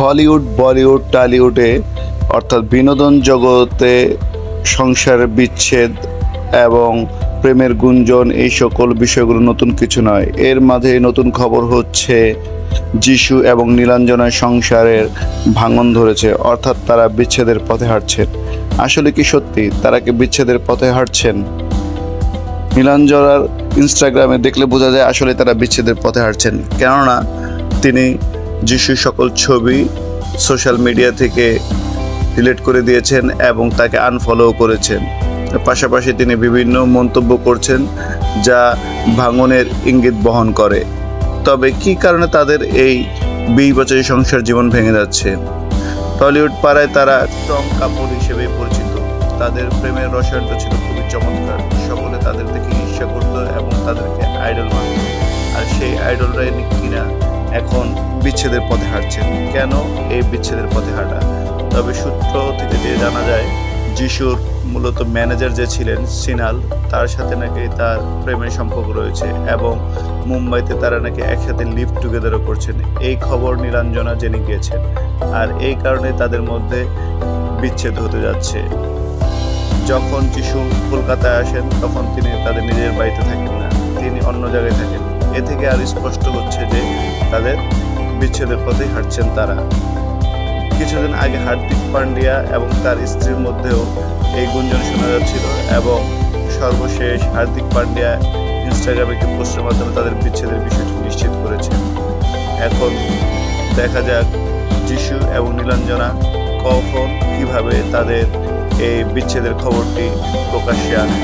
Hollywood, Bollywood, টলিউডে অর্থাৎ বিনোদন জগতে সংসারের বিচ্ছেদ এবং প্রেমের গুঞ্জন এই সকল বিষয়গুলো নতুন কিছু নয়। এর মাঝে নতুন খবর হচ্ছে যিশু এবং নীলাঞ্জনার সংসারের ভাঙন ধরেছে, অর্থাৎ তারা বিচ্ছেদের পথে হাঁটছেন। আসলে কি সত্যি তারা কি বিচ্ছেদের পথে হাঁটছেন? নীলাঞ্জনার ইনস্টাগ্রামে দেখলে বোঝা যায় আসলে তারা বিচ্ছেদের পথে হাঁটছেন, কেননা তিনি যিশুর সকল ছবি সোশ্যাল মিডিয়া থেকে ডিলিট করে দিয়েছেন এবং তাকে আনফলো করেছেন। পাশাপাশি তিনি বিভিন্ন মন্তব্য করছেন যা ভাঙনের ইঙ্গিত বহন করে। তবে কি কারণে তাদের এই 20 বছরের সংসার জীবন ভেঙে যাচ্ছে? টলিউড পাড়ায় তারা স্ট্রং কাপল হিসেবে পরিচিত। তাদের প্রেমের রসায়নটা ছিল খুবই চমৎকার। সকলে তাদের দেখে ঈর্ষা করত এবং তাদেরকে আইডল মানত। আর সেই আইডলরাই কিনা এখন বিচ্ছেদের পথে হাঁটছেন। কেন এই বিচ্ছেদের পথে হাঁটা? তবে সূত্র থেকে যে জানা যায়, যিশুর মূলত ম্যানেজার যে ছিলেন সিনাল, তার সাথে নাকি তার প্রেমের সম্পর্ক রয়েছে এবং মুম্বাইতে তারা নাকি একসাথে লিভ টুগেদারও করছেন। এই খবর নীলাঞ্জনা জেনে গিয়েছেন, আর এই কারণে তাদের মধ্যে বিচ্ছেদ হতে যাচ্ছে। যখন যিশু কলকাতায় আসেন তখন তিনি তাদের নিজের বাড়িতে থাকেন না, তিনি অন্য জায়গায় থাকেন। এ থেকে আর স্পষ্ট হচ্ছে যে তাদের বিচ্ছেদের পথে হাঁটছেন তারা। কিছুদিন আগে হার্দিক পান্ডিয়া এবং তার স্ত্রীর মধ্যেও এই গুঞ্জন শোনা যাচ্ছিল এবং সর্বশেষ হার্দিক পান্ডিয়া ইনস্টাগ্রামে একটি পোস্টের মাধ্যমে তাদের বিচ্ছেদের বিষয়টি নিশ্চিত করেছেন। এখন দেখা যাক যিশু এবং নীলাঞ্জনা কখন কিভাবে তাদের এই বিচ্ছেদের খবরটি প্রকাশ্যে আনে।